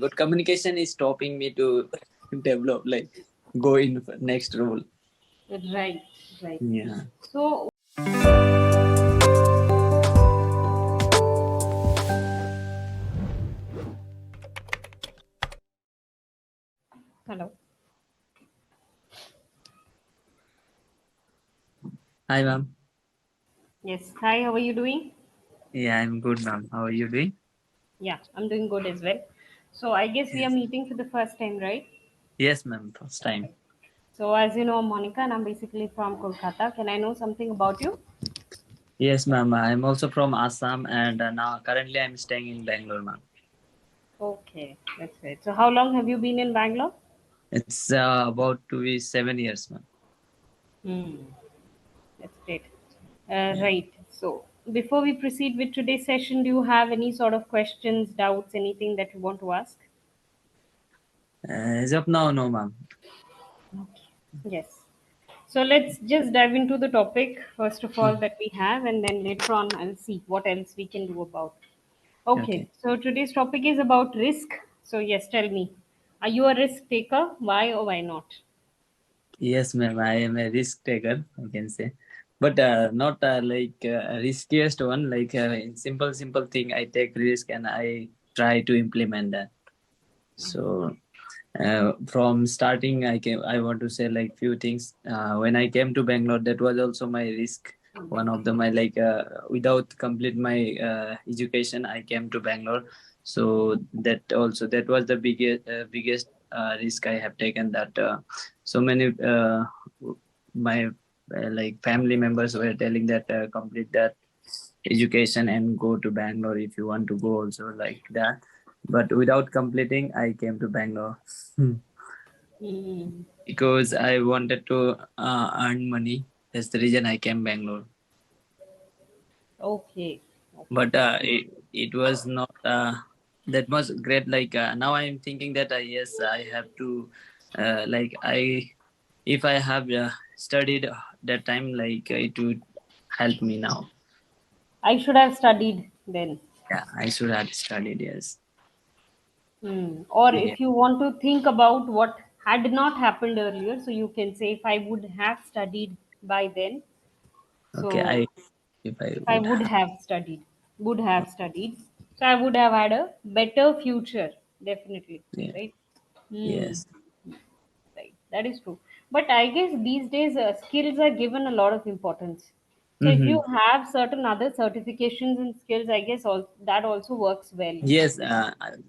good communication is stopping me to develop, like go in next role. Right, right. Yeah. So, hello. Hi, ma'am. Yes. Hi, how are you doing? Yeah, I'm good, ma'am. How are you doing? Yeah, I'm doing good as well. So, I guess we are Yes. meeting for the first time, right? Yes, ma'am. First time. So, as you know, I'm Monica and I'm basically from Kolkata. Can I know something about you? Yes, ma'am. I'm also from Assam, and now currently I'm staying in Bangalore, ma'am. Okay, that's great. So, how long have you been in Bangalore? It's about to be 7 years, ma'am. Hmm, that's great. Yeah. Right. So, before we proceed with today's session, do you have any sort of questions, doubts, anything that you want to ask? As of now, no, ma'am. Yes. So let's just dive into the topic first of all Hmm. that we have, and then later on I'll see what else we can do about. Okay, Okay. so today's topic is about risk. So yes, tell me, are you a risk taker? Why or why not? Yes, ma'am. I am a risk taker, I can say, but not like riskiest one. Like in simple thing, I take risk and I try to implement that. So from starting, I want to say like few things. When I came to Bangalore, that was also my risk. One of the my like without complete my education, I came to Bangalore. So that was the biggest risk I have taken. That so many my like family members were telling that complete that education and go to Bangalore if you want to go also like that. But without completing, I came to Bangalore. Hmm. Because I wanted to earn money. That's the reason I came Bangalore. Okay. Okay. But it was not that much great. Like now I'm thinking that yes, I have to like I if I have studied that time, like it would help me now. I should have studied then. Yeah, I should have studied. Yes. Hmm. Or Yeah. if you want to think about what had not happened earlier, so you can say if I would have studied by then. Okay. So If I if I would would have. have studied, so I would have had a better future, definitely, Yeah. right? Hmm. Yes. Right, that is true. But I guess these days skills are given a lot of importance. So if Mm-hmm. you have certain other certifications and skills, I guess that also works well. Yes,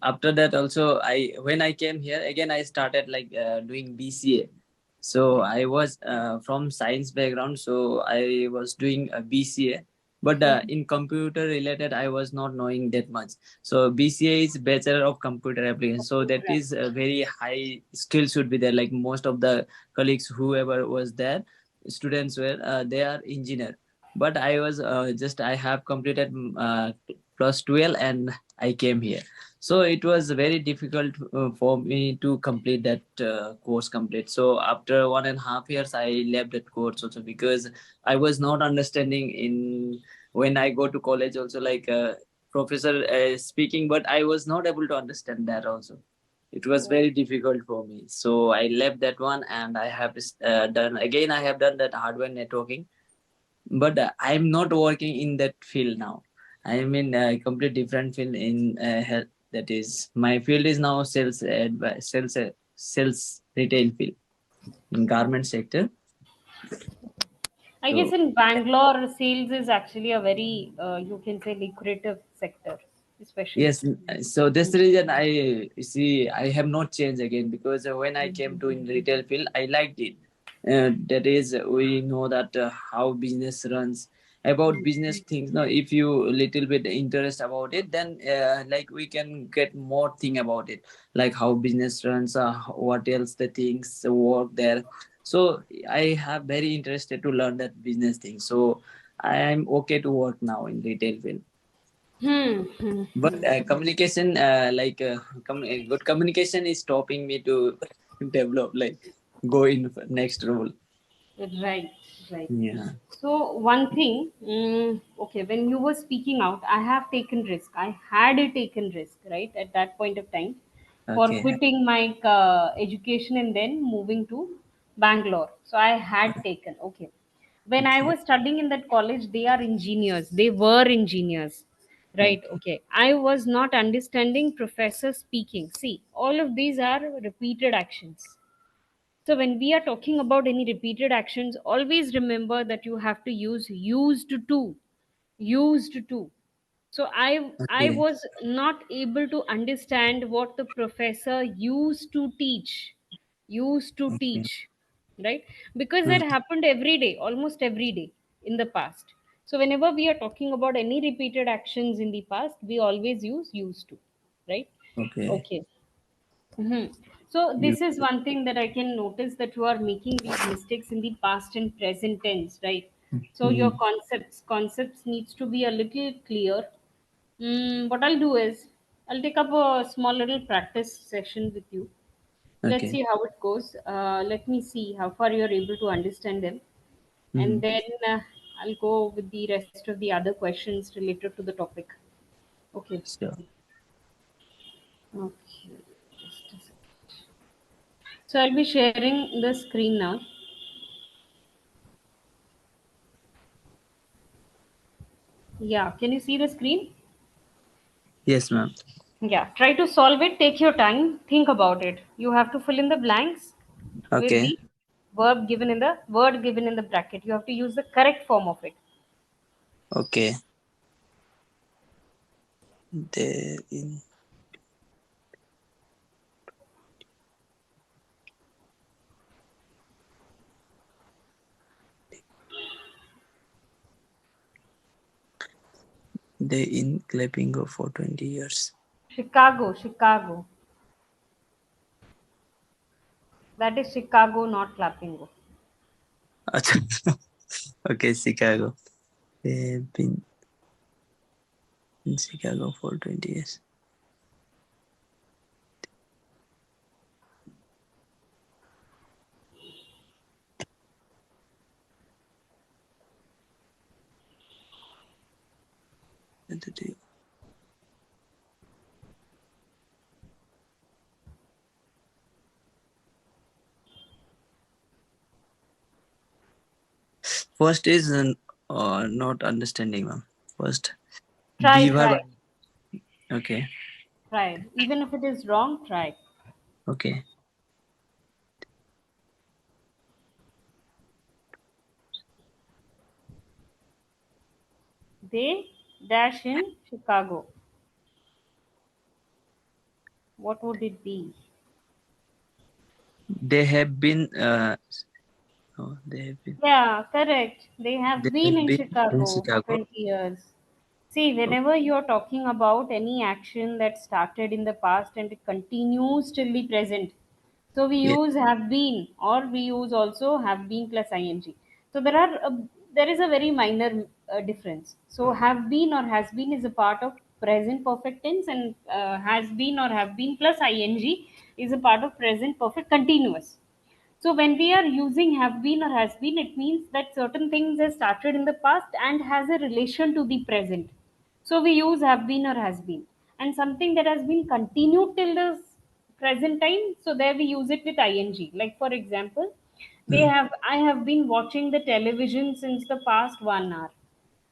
after that also I when I came here again I started like doing BCA. So I was from science background, so I was doing a BCA. But Mhm. in computer related, I was not knowing that much. So BCA is Bachelor of Computer Application. So that is a very high skill should be there. Like most of the colleagues, whoever was there, students were they are engineer. But I was just I have completed plus 12 and I came here. So it was very difficult for me to complete that course complete. So after 1.5 years, I left that course also because I was not understanding in when I go to college also like professor speaking, but I was not able to understand that also. It was very difficult for me. So I left that one and I have done again. I have done that hardware networking, but I'm not working in that field now. I'm in a complete different field in health. That is my field is now sales retail field in garment sector. I guess So in Bangalore, sales is actually a very, you can say, lucrative sector, especially. yes, so that's the reason I see I have not changed again because when I came to in retail field, I liked it. That is, we know that how business runs about business things. Now, if you little bit interest about it, then like we can get more thing about it, like how business runs, what else the things work there. So I have very interested to learn that business thing. So I am okay to work now in retail field. Hmm. Hmm. But communication good communication is stopping me to develop, like go in next role. Right, right. Yeah. So one thing, okay, when you were speaking out, I have taken risk. I had taken risk, right, at that point of time. for Okay. quitting my education and then moving to Bangalore. So I had taken, okay. When I Okay. was studying in that college, they are engineers. They were engineers, right? Okay. Okay. I was not understanding professor speaking. See, all of these are repeated actions. So when we are talking about any repeated actions, always remember that you have to use used to. So I Okay. was not able to understand what the professor used to Okay. teach, right? Because that Mm. happened every day, almost every day in the past. So whenever we are talking about any repeated actions in the past, we always use used to, right? Okay. Okay. Mhm. So You. this is one thing that I can notice, that you are making these mistakes in the past and present tense, right? So your Mm. concepts needs to be a little clear. What I'll do is I'll take up a small little practice session with you. Let's Okay. see how it goes. Let me see how far you're able to understand them, and Mm. then I'll go with the rest of the other questions related to the topic. Okay. Sure. Okay. Just a second. So I'll be sharing the screen now. Yeah, can you see the screen? Yes, ma'am. Yeah, try to solve it. Take your time. Think about it. You have to fill in the blanks with Okay. the word given in the bracket. You have to use the correct form of it. Okay. They in they in Clapingo for 20 years. Chicago, Chicago. That is Chicago, not Clapingo. Acha. Okay, Chicago. They've been in Chicago for 20 years. First is not understanding, ma'am. First, Try, Beaver. try, Okay. try. Even if it is wrong, try. Okay. They dash in Chicago. What would it be? They have been. Oh, they have been. Yeah, correct. They They have been have in been in Chicago for Chicago. 20 years. See, Oh, whenever you're talking about any action that started in the past and it continues till the present, so we yeah. use have been, or we use also have been plus ing. So there is a very minor difference. So have been or has been is a part of present perfect tense, and has been or have been plus ing is a part of present perfect continuous. So when we are using have been or has been, it means that certain things have started in the past and has a relation to the present. So we use have been or has been. And something that has been continued till the present time, so there we use it with ing. Like for example, Mm. I have been watching the television since the past 1 hour.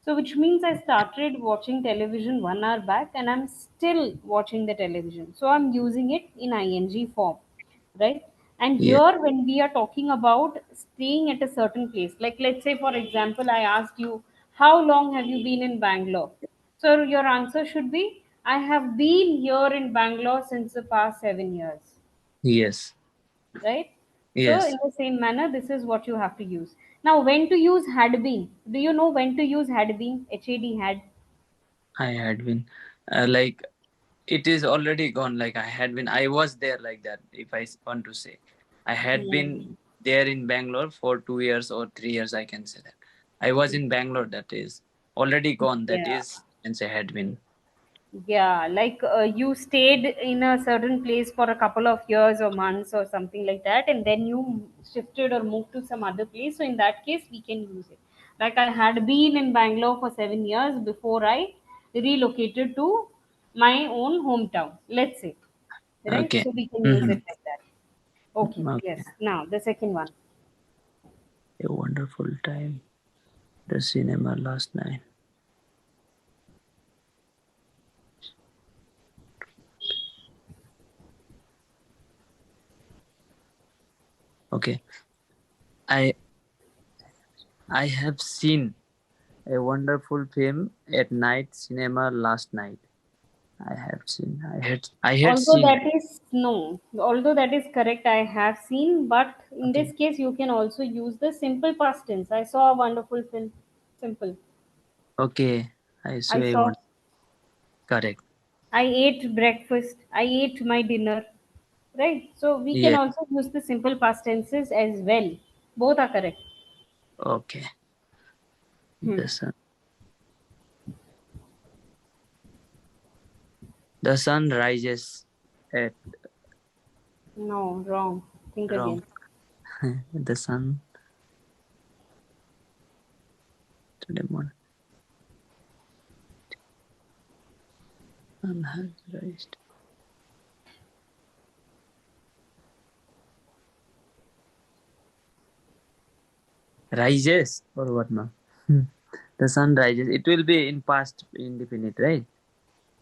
So, which means I started watching television 1 hour back and I'm still watching the television. So, I'm using it in ing form, right? And Yeah. here, when we are talking about staying at a certain place, like let's say, for example, I asked you, how long have you been in Bangalore? So, your answer should be, I have been here in Bangalore since the past 7 years, Yes. right? So, in Yes. the same manner, this is what you have to use. Now, when to use had been? Do you know when to use had been? HAD had. I had been. Like it is already gone. Like I had been. I was there like that. If I want to say, I had been Hmm. there in Bangalore for 2 years or 3 years. I can say that. I was in Bangalore. That is already gone. That Yeah. is, and say had been. Yeah, like you stayed in a certain place for a couple of years or months or something like that, and then you shifted or moved to some other place. So, in that case, we can use it. Like I had been in Bangalore for 7 years before I relocated to my own hometown, let's say. right? Okay. So we can use Mm-hmm. it like that. Okay, Okay. yes. Now the second one. A wonderful time. The cinema last night. Okay. I I have seen a wonderful film at night cinema last night. I had Although seen. that is no, although that is correct, I have seen, but in Okay. this case, you can also use the simple past tense. I saw a wonderful film. Simple. Okay. I saw I a saw. one. Correct. I ate breakfast. I ate my dinner. Right. So we can Yes. also use the simple past tenses as well. Both are correct. Okay. Hmm. The sun. The sun rises at No, wrong. Think wrong. again. The sun today morning. Sun has rised. Rises or what now? The sun rises. It will be in past indefinite, right?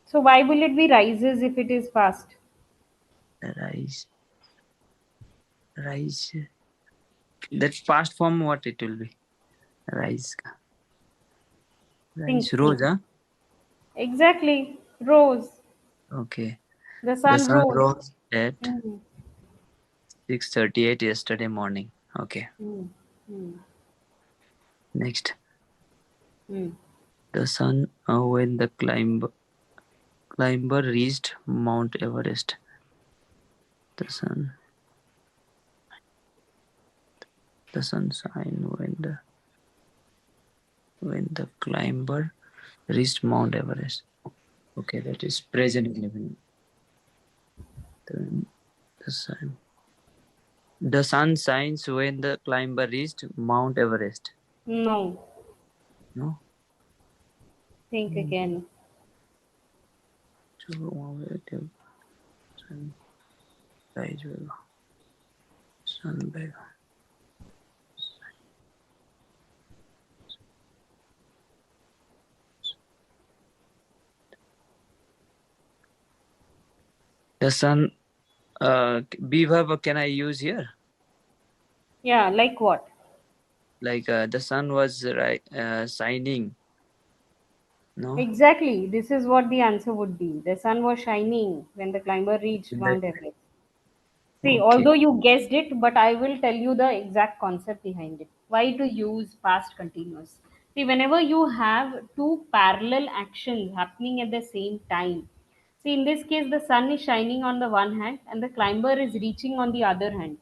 So why will it be rises if it is past? Rise, rise. That past form, what it will be? Rise, rise, Think, rose, think. huh? Exactly. Rose. Okay. The The sun sun rose. rose at Hmm. 6:38 yesterday morning. Okay. Hmm. Hmm. Next, Hmm. the sun when the climber reached Mount Everest. The sun, the sun shine when the climber reached Mount Everest. Okay, that is present living. Then the sun. The sun shines when the climber reached Mount Everest. No. No. Think Mm. again. So, sun rise, sun. The sun. Be verb can I use here? Yeah, like what? Like the sun was shining. No. Exactly. This is what the answer would be. The sun was shining when the climber reached In that. Mount Everest. See, Okay. although you guessed it, but I will tell you the exact concept behind it. Why to use past continuous? See, whenever you have two parallel actions happening at the same time, see, in this case, the sun is shining on the one hand and the climber is reaching on the other hand,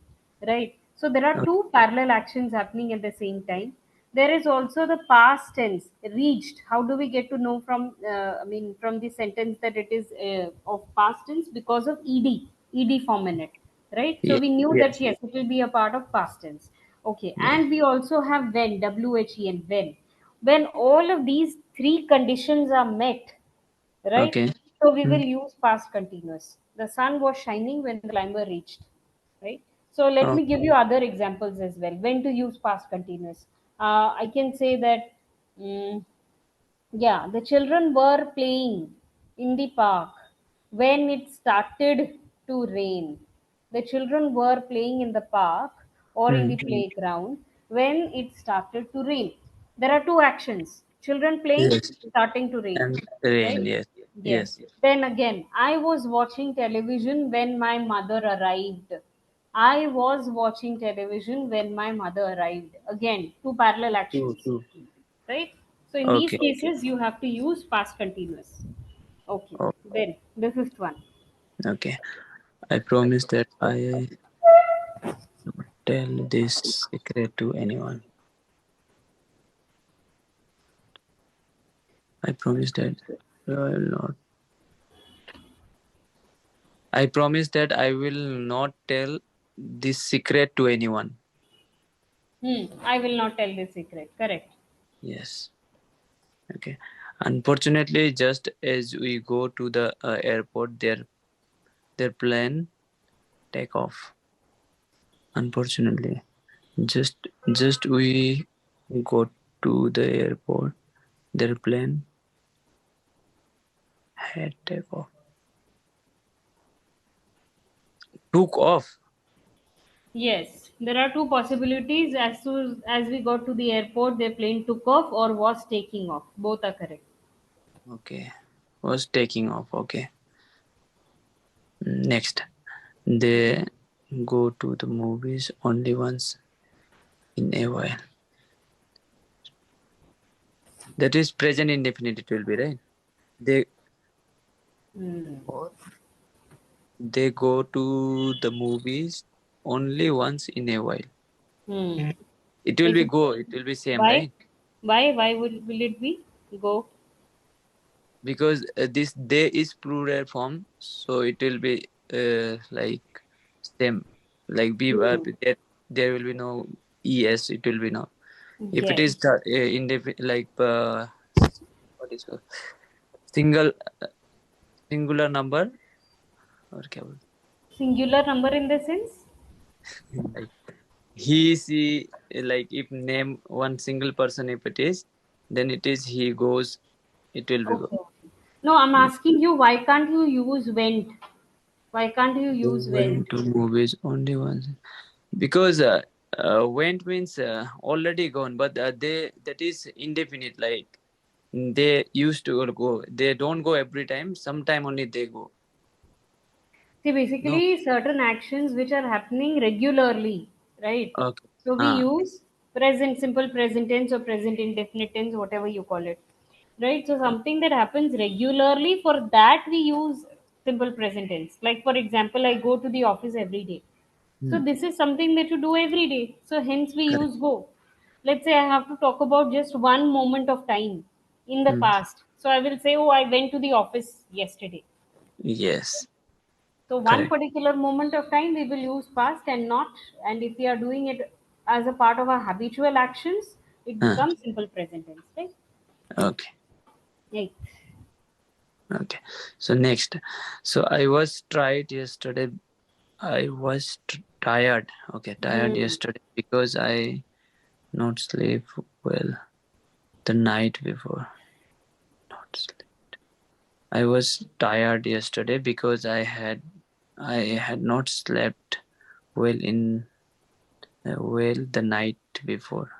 right? So there are Okay. two parallel actions happening at the same time. There is also the past tense reached. How do we get to know from? From the sentence that it is of past tense because of ed form in it, right? So Yeah. we knew that Yes. yes, it will be a part of past tense. Okay, Yeah. and we also have when when all of these three conditions are met, right? Okay. So we Hmm. will use past continuous. The sun was shining when the climber reached, right? So let Oh. me give you other examples as well. When to use past continuous? I can say that. mm yeah, the children were playing in the park when it started to rain. The children were playing in the park or in Hmm. the playground when it started to rain. There are two actions: children playing, Yes. starting to rain. And rain. Right? Yes. Yes. Yes. Then again, I was watching television when my mother arrived. I was watching television when my mother arrived. Again, two parallel True. actions, True. right? So in these Okay. cases, you have to use past continuous. Okay. Oh, Then the fifth one. okay. I promise that I not tell this secret to anyone. I promise that I will not. I promise that I will not tell this secret to anyone. I will not tell the secret. Correct. Yes. Okay. Unfortunately, just as we go to the airport, there their plane take off. Unfortunately, just we go to the airport. Their plane had take off. Took off. Yes, there are two possibilities. As soon as we got to the airport, their plane took off or was taking off. Both are correct. Okay. Was taking off. Okay. Next. They go to the movies only once in a while. That is present indefinite it will be, right? They Hmm. or they go to the movies only once in a while. Hmm. It will Is be it go, it will be same, why? right? Why? Why will it be? Go. Because this they is plural form, so it will be like same. Like be Hmm. there will be no es. It will be no. If it Yes. is the like what is called single singular number or क्या बोलते Singular number in the sense? हैं? Like he see, like if name one single person, if it is, then it is he goes, it will be go. Okay. No, I'm asking you, why can't you use went? Why can't you They use went? went to movies only once because went means already gone, but they that is indefinite. Like they used to go, they don't go every time. Sometime only they go. See, No. basically, certain actions which are happening regularly, right? Okay. So we Ah. use present, simple present tense or present indefinite tense, whatever you call it, right? So something that happens regularly, for that we use simple present tense. Like, for example, I go to the office every day. So Hmm. this is something that you do every day. So hence we Correct. use go. Let's say I have to talk about just one moment of time in the Hmm. past. So I will say, oh, I went to the office yesterday. Yes. So one Correct. particular moment of time we will use past and not, and if we are doing it as a part of our habitual actions, it Ah. becomes simple present tense, right? Okay. Right. Okay. So next. So I was tried yesterday. I was tired. Okay, tired Hmm. yesterday because I not sleep well the night before. Not sleep. I was tired yesterday because I had not slept well the night before.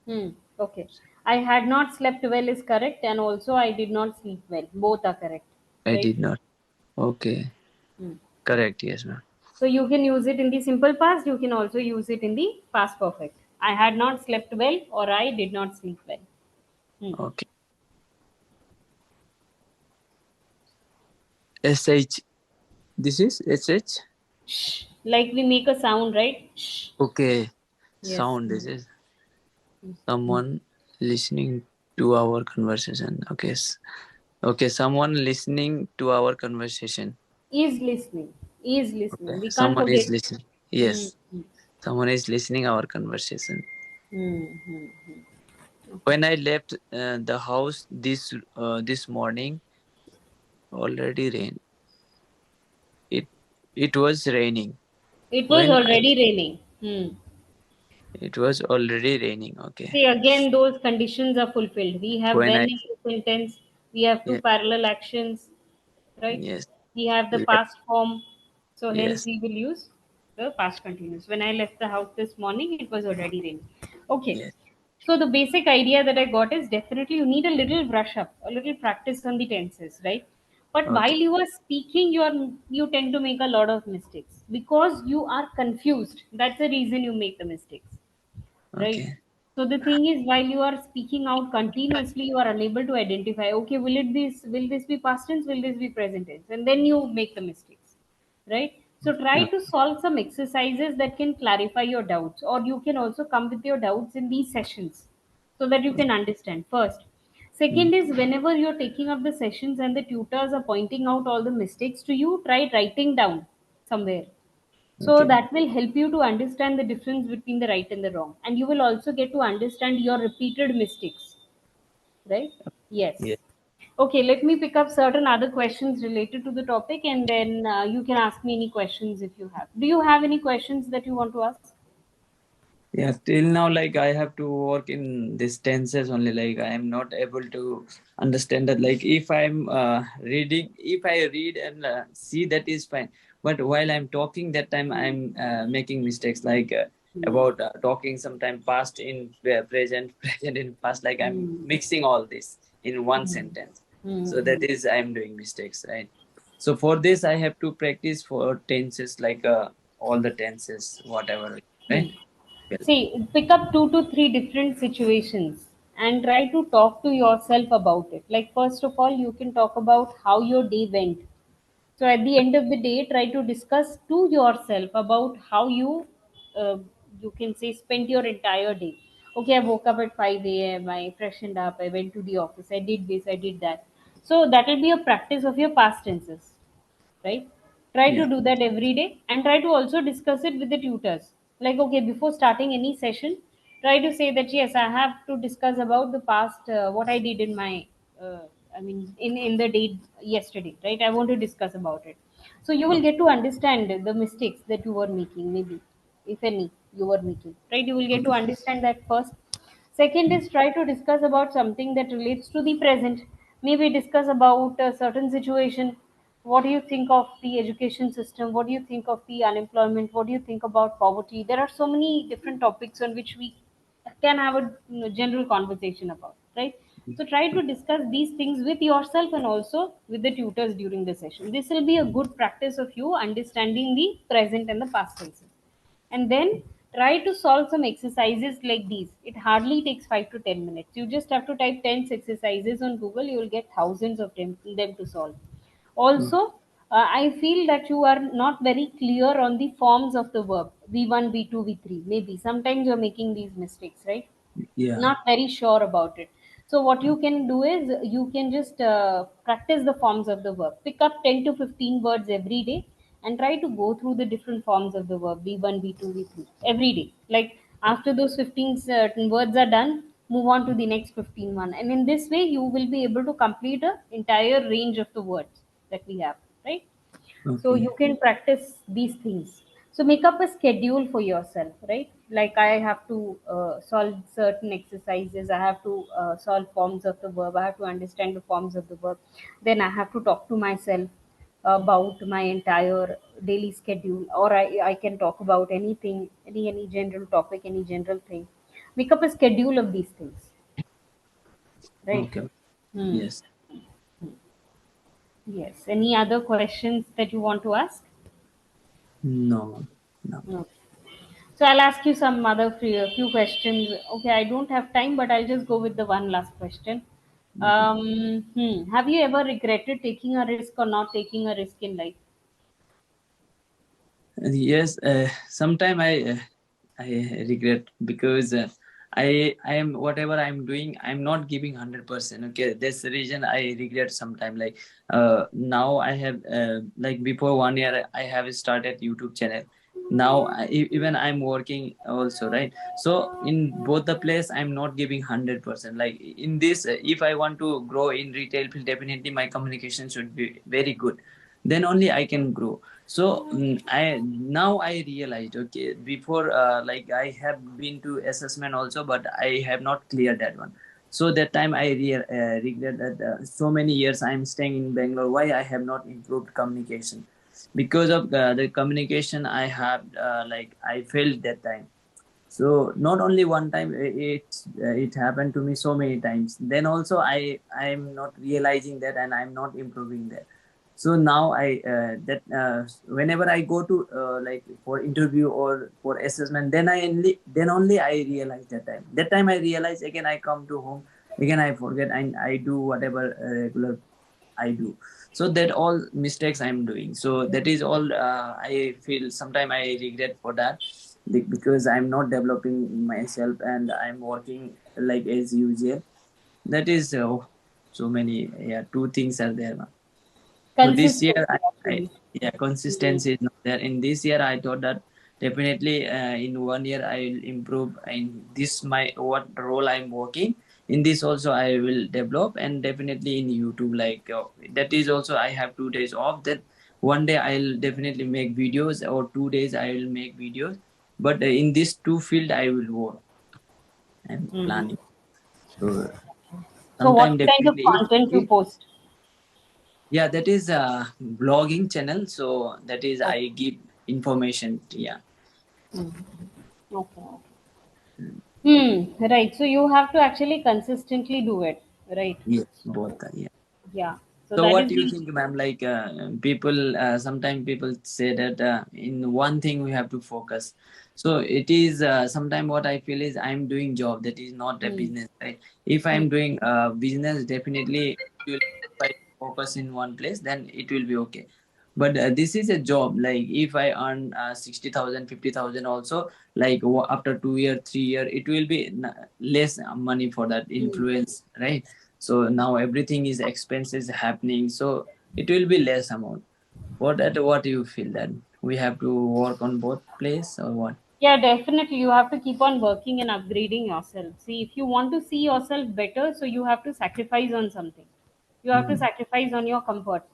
Hmm. Okay. I had not slept well is correct, and also I did not sleep well. Both are correct, I right? did not. Okay. Hmm. Correct. Yes, ma'am. So you can use it in the simple past. You can also use it in the past perfect. I had not slept well, or I did not sleep well. Hmm. Okay. SH. This is SH. Shh. Like we make a sound, right? Shh. Okay. Yes. Sound. This is someone listening to our conversation. Okay. Okay. Someone listening to our conversation. Is listening, Okay. we can't Someone forget. is listening. Hmm. Yes. Someone is listening our conversation. Hmm. Hmm. Hmm. Okay. When I left the house this morning, already rain. It it was raining. It was When I already raining. it was already raining. Okay. See, again, those conditions are fulfilled. We have When when I in present tense. We have two yeah, parallel actions, right? yes, We have the left, past form, so hence yes. we will use the past continuous. When I left the house this morning, it was already raining. Okay. Yes. So the basic idea that I got is definitely you need a little brush up, a little practice on the tenses, right? But while Okay. you are speaking, you tend to make a lot of mistakes because you are confused. That's the reason you make the mistakes, right? Okay. So the thing is, while you are speaking out continuously, you are unable to identify, okay, will this be past tense, will this be present tense, and then you make the mistakes, right? So try No. to solve some exercises that can clarify your doubts, or you can also come with your doubts in these sessions so that you can understand first. Mm. Second is, whenever you're taking up the sessions and the tutors are pointing out all the mistakes to you, try writing down somewhere, so Okay. that will help you to understand the difference between the right and the wrong, and you will also get to understand your repeated mistakes, right? Yeah. Yes. Okay, let me pick up certain other questions related to the topic, and then you can ask me any questions if you have. Do you have any questions that you want to ask? Yeah, till now, like I have to work in these tenses only. Like I am not able to understand that. Like if I'm reading, if I read and see, that is fine. But while I'm talking, that time I'm making mistakes. Like Hmm. about talking sometime past in present, present in past. Like I'm Hmm. mixing all this in one Hmm. sentence. So that Hmm. is I'm doing mistakes, right? So for this, I have to practice for tenses, like all the tenses, whatever, Hmm. right? Well, See, pick up two to three different situations and try to talk to yourself about it. Like, first of all, you can talk about how your day went. So, at the end of the day, try to discuss to yourself about how you can say, spent your entire day. Okay, I woke up at 5 a.m., I freshened up, I went to the office, I did this, I did that. So, that will be a practice of your past tenses, right? Try to yeah. do that every day and try to also discuss it with the tutors. Like, okay, before starting any session, try to say that yes, I have to discuss about the past, what I did in my uh, in the day yesterday, right? I want to discuss about it. So you will get to understand the mistakes that you were making, maybe, if any, you were making, right? You will get to Okay. understand that first. Second is try to discuss about something that relates to the present. Maybe discuss about a certain situation. What do you think of the education system? What do you think of the unemployment? What do you think about poverty? There are so many different topics on which we can have a general conversation about, right? So try to discuss these things with yourself and also with the tutors during the session. This will be a good practice of you understanding the present and the past tenses. And then try to solve some exercises like these. It hardly takes 5 to 10 minutes. You just have to type 10 exercises on Google, you will get thousands of them to solve. Also, I feel that you are not very clear on the forms of the verb, v1, v2, v3. Maybe sometimes you're making these mistakes, right? Yeah. Not very sure about it. So what you can do is you can just practice the forms of the verb. Pick up 10 to 15 words every day and try to go through the different forms of the verb, v1, v2, v3, every day. Like after those 15 certain words are done, move on to the next 15 one. And in this way, you will be able to complete a entire range of the words that we have, right? So Okay. you can practice these things. So make up a schedule for yourself, right? Like I have to solve certain exercises, I have to solve forms of the verb, I have to understand the forms of the verb, then I have to talk to myself about my entire daily schedule, or I can talk about anything, any general topic, any general thing. Make up a schedule of these things, right? Okay. Hmm. Yes. Yes, any other questions that you want to ask? No. No. No. So I'll ask you some other few questions. Okay, I don't have time, but I'll just go with the one last question. Okay. Have you ever regretted taking a risk or not taking a risk in life? Yes. Sometime I regret because I am whatever I'm doing. I'm not giving 100%. Okay, that's the reason I regret sometime. Like now I have like before 1 year I have started YouTube channel. Now even I'm working also, right? So in both the place I'm not giving 100%. Like in this, if I want to grow in retail field, definitely my communication should be very good. Then only I can grow. So I now I realized, okay, before like I have been to assessment also, but I have not cleared that one. So that time I regret that so many years I'm staying in Bangalore, why I have not improved communication. Because of the communication I have, like I failed that time. So not only one time, it happened to me so many times. Then also I'm not realizing that, and I'm not improving that. So now I that whenever I go to like for interview or for assessment, then only I realize that time. That time I realize, again I come to home, again I forget, and I do whatever regular I do. So that all mistakes I'm doing. So that is all I feel. Sometimes I regret for that, because I'm not developing myself and I'm working like as usual. That is so many. Yeah, two things are there now. So this year, Consistency, I actually. yeah, Hmm. consistency is not there. In this year, I thought that definitely in 1 year I will improve in this my what role I'm working. in this also I will develop, and definitely in YouTube, like that is also I have 2 days off, that one day I'll definitely make videos, or 2 days I will make videos. But in this two field I will work and Hmm. planning. So So what sometime kind of definitely content you if post? yeah, that is a blogging channel, so that is Okay. I give information. Yeah. Hmm. Okay. Okay. Right. So you have to actually consistently do it. Right. Yes, So both are, yeah. yeah. So So that what is do you the. think, ma'am? Like people, sometimes people say that in one thing we have to focus. So it is sometimes what I feel is I'm doing job, that is not a Hmm. business, right? If Hmm. I'm doing business, definitely will, if I focus in one place, then it will be okay. But this is a job. Like if I earn 60,000, 50,000 also, like after 2 year, 3 year, it will be less money for that Hmm. influence, right? So now everything is expenses happening, so it will be less amount. What do you feel, that we have to work on both place or what? Yeah, definitely. You have to keep on working and upgrading yourself. See, if you want to see yourself better, so you have to sacrifice on something. You have to Mm-hmm. sacrifice on your comfort,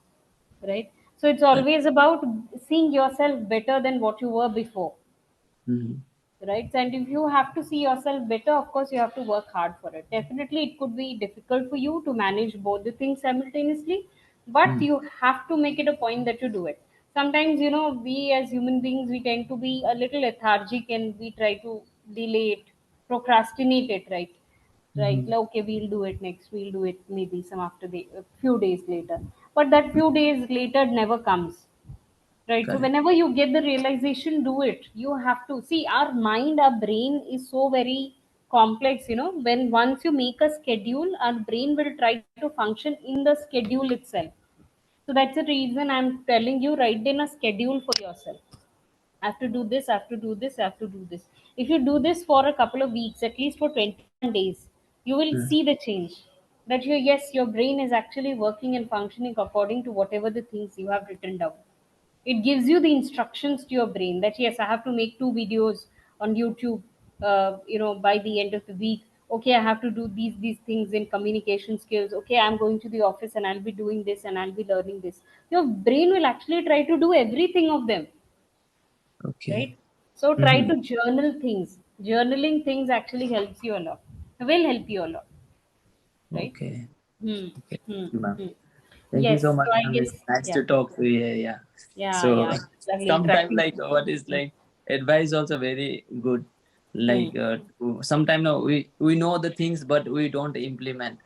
right? So it's always about seeing yourself better than what you were before, Mm-hmm. right? And if you have to see yourself better, of course, you have to work hard for it. Definitely, it could be difficult for you to manage both the things simultaneously, but Mm-hmm. you have to make it a point that you do it. Sometimes, we as human beings, we tend to be a little lethargic and we try to delay it, procrastinate it, right? Right, Mm-hmm. like, okay, we'll do it next, we'll do it maybe some after a few days later, but that few days later never comes. Right. So Correct. whenever you get the realization, do it. You have to see our mind, our brain is so very complex. When once you make a schedule, our brain will try to function in the schedule itself. So that's the reason I'm telling you, write in a schedule for yourself. I have to do this, I have to do this, I have to do this. If you do this for a couple of weeks, at least for 21 days, you will Mm. see the change. That yes, your brain is actually working and functioning according to whatever the things you have written down. It gives you the instructions to your brain that yes, I have to make 2 videos on YouTube, by the end of the week. Okay, I have to do these things in communication skills. Okay, I'm going to the office and I'll be doing this and I'll be learning this. Your brain will actually try to do everything of them, Okay. right? So try Mm-hmm. to journal things. Journaling things actually helps you a lot, will help you a lot, right? Okay. Hmm. Okay. Hmm. Ma'am. Hmm. Thank you Yes, so so much, I ma'am. It's guess, nice yeah, to talk to you. Yeah. yeah, So yeah. Lovely sometimes interacting like with what is you. like advice also very good. Hmm. Like sometimes no, we know the things but we don't implement.